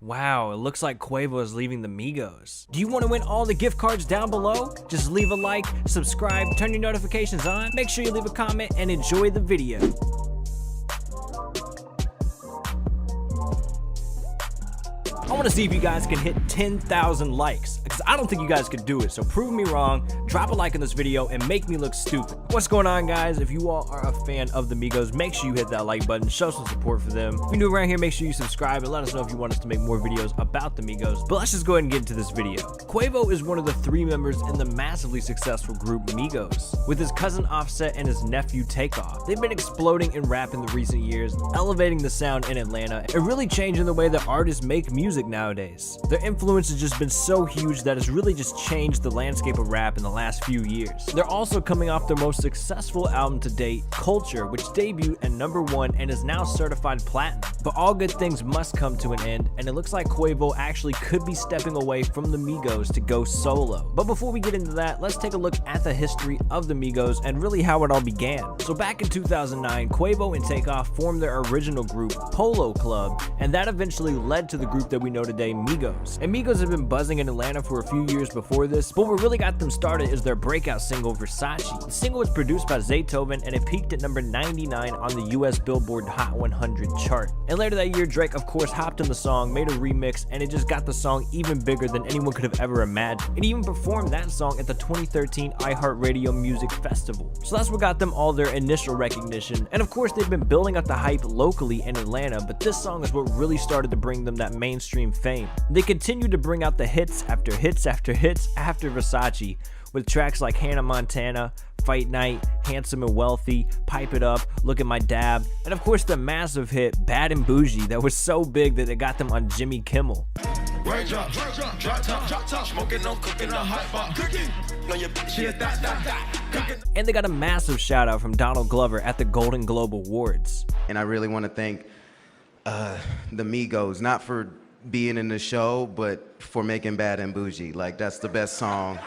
Wow, it looks like Quavo is leaving the Migos. Do you want to win all the gift cards down below? Just leave a like, subscribe, turn your notifications on, make sure you leave a comment, and enjoy the video. I want to see if you guys can hit 10,000 likes, because I don't think you guys could do it, so prove me wrong, drop a like on this video, and make me look stupid. What's going on, guys? If you all are a fan of the Migos, make sure you hit that like button, show some support for them. If you're new around here, make sure you subscribe, and let us know if you want us to make more videos about the Migos. But let's just go ahead and get into this video. Quavo is one of the 3 members in the massively successful group Migos, with his cousin Offset and his nephew Takeoff. They've been exploding in rap in the recent years, elevating the sound in Atlanta, and really changing the way that artists make music nowadays. Their influence has just been so huge that it's really just changed the landscape of rap in the last few years. They're also coming off their most successful album to date, Culture, which debuted at #1 and is now certified platinum. But all good things must come to an end, and it looks like Quavo actually could be stepping away from the Migos to go solo. But before we get into that, let's take a look at the history of the Migos and really how it all began. So back in 2009, Quavo and Takeoff formed their original group, Polo Club, and that eventually led to the group that we know today, Migos. And Migos have been buzzing in Atlanta for a few years before this, but what really got them started is their breakout single, Versace. The single was produced by Zaytoven, and it peaked at number 99 on the US Billboard Hot 100 chart. And later that year, Drake of course hopped on the song, made a remix, and it just got the song even bigger than anyone could have ever imagined. It even performed that song at the 2013 iHeartRadio Music Festival. So that's what got them all their initial recognition, and of course they've been building up the hype locally in Atlanta, but this song is what really started to bring them that mainstream fame. They continued to bring out the hits after hits after hits after Versace, with tracks like Hannah Montana, Fight Night, Handsome and Wealthy, Pipe It Up, Look at My Dab, and of course the massive hit Bad and Bougie that was so big that it got them on Jimmy Kimmel. And they got a massive shout out from Donald Glover at the Golden Globe Awards. And I really want to thank the Migos, not for being in the show, but for making Bad and Bougie. Like, that's the best song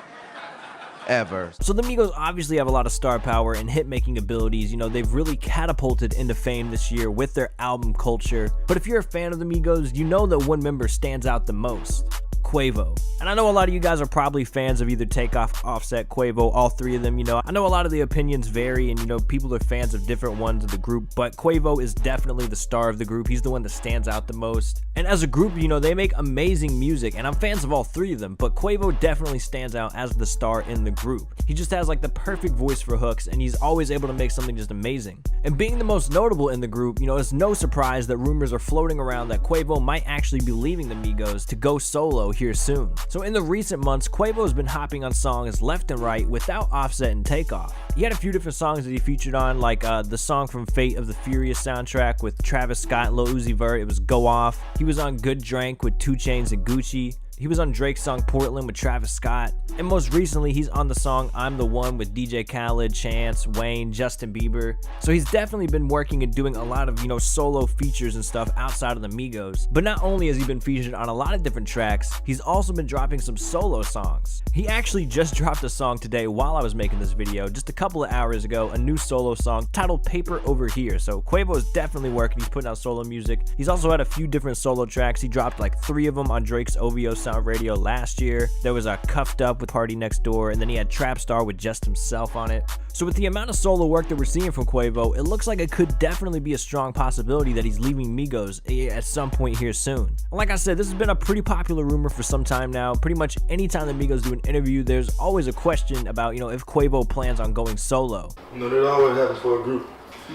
ever. So the Migos obviously have a lot of star power and hit-making abilities. You know, they've really catapulted into fame this year with their album Culture. But if you're a fan of the Migos, you know that one member stands out the most: Quavo. And I know a lot of you guys are probably fans of either Takeoff, Offset, Quavo, all 3 of them. You know, I know a lot of the opinions vary, and you know, people are fans of different ones of the group, but Quavo is definitely the star of the group. He's the one that stands out the most. And as a group, you know, they make amazing music, and I'm fans of all 3 of them, but Quavo definitely stands out as the star in the group. He just has like the perfect voice for hooks, and he's always able to make something just amazing. And being the most notable in the group, you know, it's no surprise that rumors are floating around that Quavo might actually be leaving the Migos to go solo here soon. So in the recent months, Quavo has been hopping on songs left and right without Offset and Takeoff. He had a few different songs that he featured on, like the song from Fate of the Furious soundtrack with Travis Scott and Lil Uzi Vert. It was Go Off. He was on Good Drank with 2 Chainz and Gucci. He was on Drake's song Portland with Travis Scott. And most recently, he's on the song I'm the One with DJ Khaled, Chance, Wayne, Justin Bieber. So he's definitely been working and doing a lot of, you know, solo features and stuff outside of the Migos. But not only has he been featured on a lot of different tracks, he's also been dropping some solo songs. He actually just dropped a song today while I was making this video, just a couple of hours ago, a new solo song titled Paper Over Here. So Quavo is definitely working. He's putting out solo music. He's also had a few different solo tracks. He dropped like 3 of them on Drake's OVO Sound Radio last year. There was a Cuffed Up with Party Next Door, and then he had Trap Star with just himself on it. So with the amount of solo work that we're seeing from Quavo, it looks like it could definitely be a strong possibility that he's leaving Migos at some point here soon. And like I said, this has been a pretty popular rumor for some time now. Pretty much anytime the Migos do an interview, there's always a question about, you know, if Quavo plans on going solo. You know, that always happens for a group.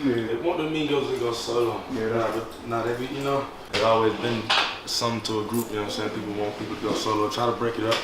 Yeah, they want the Migos to go solo. Yeah, not every, you know, it's always been something to a group, you know what I'm saying? People want people to go solo, try to break it up.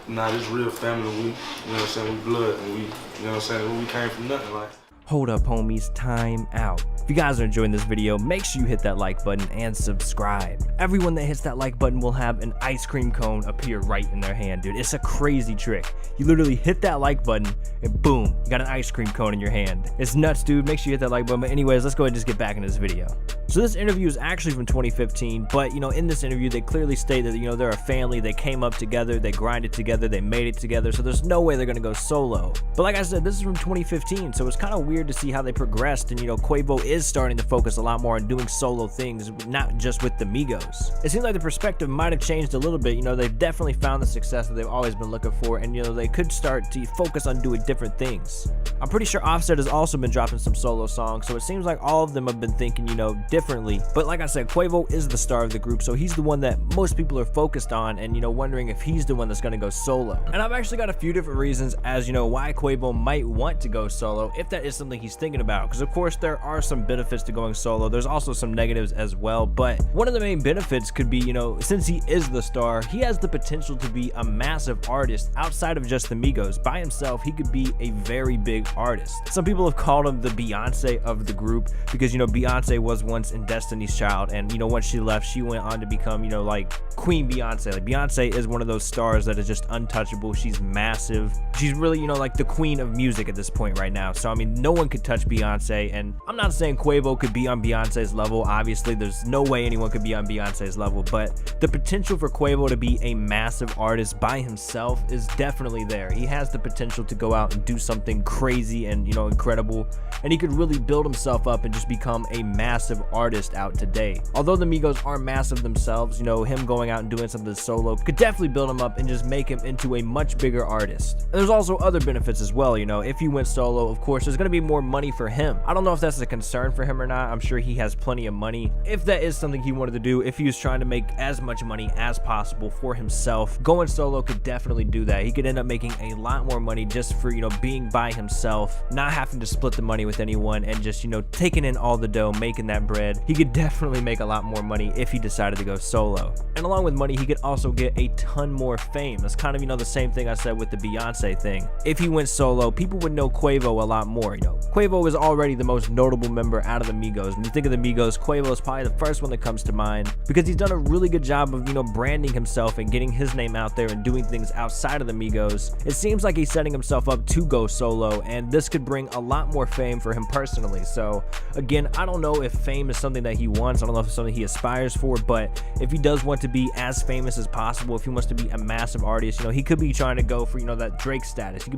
Nah, this real family, we, you know what I'm saying, we blood, and we, you know what I'm saying, we came from nothing, like. Hold up, homies, time out. If you guys are enjoying this video, make sure you hit that like button and subscribe. Everyone that hits that like button will have an ice cream cone appear right in their hand, dude. It's a crazy trick. You literally hit that like button and boom, you got an ice cream cone in your hand. It's nuts, dude. Make sure you hit that like button. But anyways, let's go ahead and just get back into this video. So this interview is actually from 2015, but you know, in this interview, they clearly state that, you know, they're a family. They came up together, they grinded together, they made it together. So there's no way they're gonna go solo. But like I said, this is from 2015, so it's kind of weird to see how they progressed. And you know, Quavo is starting to focus a lot more on doing solo things, not just with the Migos. It seems like the perspective might have changed a little bit. They've definitely found the success that they've always been looking for, and they could start to focus on doing different things. I'm pretty sure Offset has also been dropping some solo songs, so it seems like all of them have been thinking, differently. But like I said, Quavo is the star of the group, so he's the one that most people are focused on and, wondering if he's the one that's going to go solo. And I've actually got a few different reasons as, why Quavo might want to go solo, if that is something he's thinking about. Because, of course, there are some benefits to going solo. There's also some negatives as well. But one of the main benefits could be, since he is the star, he has the potential to be a massive artist outside of just the Migos. By himself, he could be a very big artist. Some people have called him the Beyonce of the group because, Beyonce was once in Destiny's Child. And, once she left, she went on to become, like Queen Beyonce. Like, Beyonce is one of those stars that is just untouchable. She's massive. She's really, like the queen of music at this point right now. So, no one could touch Beyonce. And I'm not saying Quavo could be on Beyonce's level. Obviously, there's no way anyone could be on Beyonce's level. But the potential for Quavo to be a massive artist by himself is definitely there. He has the potential to go out and do something crazy and, incredible. And he could really build himself up and just become a massive artist out today. Although the Migos are massive themselves, him going out and doing something solo could definitely build him up and just make him into a much bigger artist. And there's also other benefits as well. If he went solo, of course, there's going to be more money for him. I don't know if that's a concern for him or not. I'm sure he has plenty of money. If that is something he wanted to do, if he was trying to make as much money as possible for himself, going solo could definitely do that. He could end up making a lot more money just for, being by himself, not having to split the money with anyone, and just, taking in all the dough, making that bread. He could definitely make a lot more money if he decided to go solo. And along with money, he could also get a ton more fame. That's kind of, the same thing I said with the Beyonce thing. If he went solo, people would know Quavo a lot more. Quavo is already the most notable member out of the Migos. When you think of the Migos, Quavo is probably the first one that comes to mind because he's done a really good job of, branding himself and getting his name out there and doing things outside of the Migos. It seems like he's setting himself up to go solo, and this could bring a lot more fame for him personally. So again, I don't know if fame is something that he wants. I don't know if it's something he aspires for, but if he does want to be as famous as possible, if he wants to be a massive artist, he could be trying to go for, that Drake status. He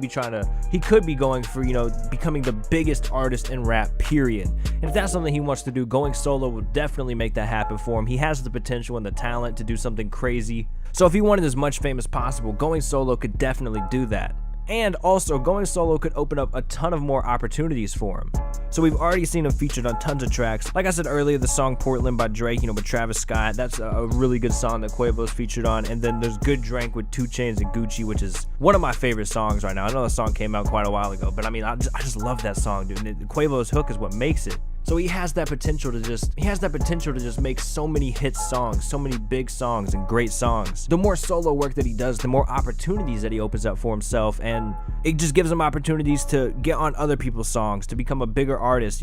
could be going for, becoming the biggest artist in rap, period. And if that's something he wants to do, going solo will definitely make that happen for him. He has the potential and the talent to do something crazy. So if he wanted as much fame as possible, going solo could definitely do that. And also, going solo could open up a ton of more opportunities for him. So we've already seen him featured on tons of tracks. Like I said earlier, the song Portland by Drake, with Travis Scott, that's a really good song that Quavo's featured on. And then there's Good Drank with 2 Chainz and Gucci, which is one of my favorite songs right now. I know the song came out quite a while ago, but I just love that song, dude. And Quavo's hook is what makes it. So he has that potential to just make so many hit songs, so many big songs and great songs. The more solo work that he does, the more opportunities that he opens up for himself, and it just gives him opportunities to get on other people's songs, to become a bigger artist.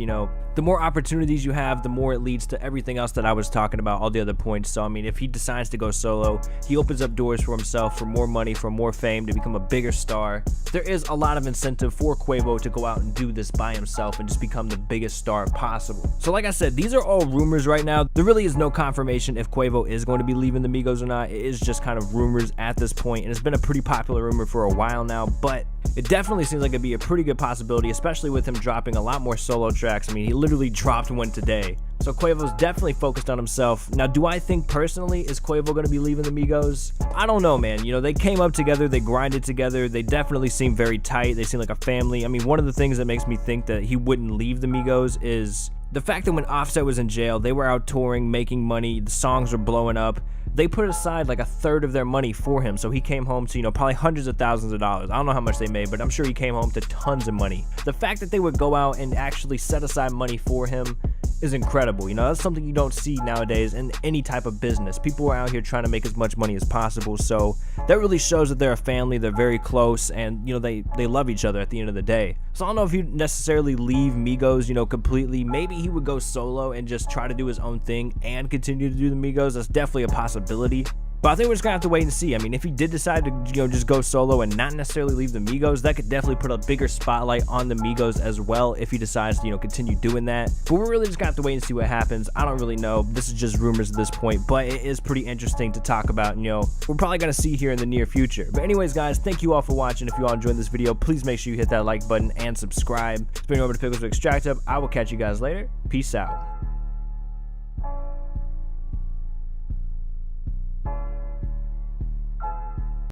The more opportunities you have, the more it leads to everything else that I was talking about, all the other points. So if he decides to go solo, he opens up doors for himself, for more money, for more fame, to become a bigger star. There is a lot of incentive for Quavo to go out and do this by himself and just become the biggest star possible. So like I said, these are all rumors right now. There really is no confirmation if Quavo is going to be leaving the Migos or not. It is just kind of rumors at this point, and it's been a pretty popular rumor for a while now, but it definitely seems like it'd be a pretty good possibility, especially with him dropping a lot more solo tracks. He literally dropped one today. So Quavo's definitely focused on himself. Now, do I think personally, is Quavo going to be leaving the Migos? I don't know, man. They came up together, they grinded together, they definitely seem very tight, they seem like a family. One of the things that makes me think that he wouldn't leave the Migos is the fact that when Offset was in jail, they were out touring, making money, the songs were blowing up. They put aside like a third of their money for him, so he came home to, probably hundreds of thousands of dollars. I don't know how much they made, but I'm sure he came home to tons of money. The fact that they would go out and actually set aside money for him is incredible. That's something you don't see nowadays in any type of business. People are out here trying to make as much money as possible, so that really shows that they're a family, they're very close, and they love each other at the end of the day. So I don't know if he'd necessarily leave Migos, completely. Maybe he would go solo and just try to do his own thing and continue to do the Migos. That's definitely a possibility. But I think we're just gonna have to wait and see. I mean, if he did decide to, just go solo and not necessarily leave the Migos, that could definitely put a bigger spotlight on the Migos as well if he decides to, continue doing that. But we're really just gonna have to wait and see what happens. I don't really know. This is just rumors at this point, but it is pretty interesting to talk about, we're probably gonna see here in the near future. But anyways, guys, thank you all for watching. If you all enjoyed this video, please make sure you hit that like button and subscribe. It's been over to Pickles with Extract Up. I will catch you guys later. Peace out.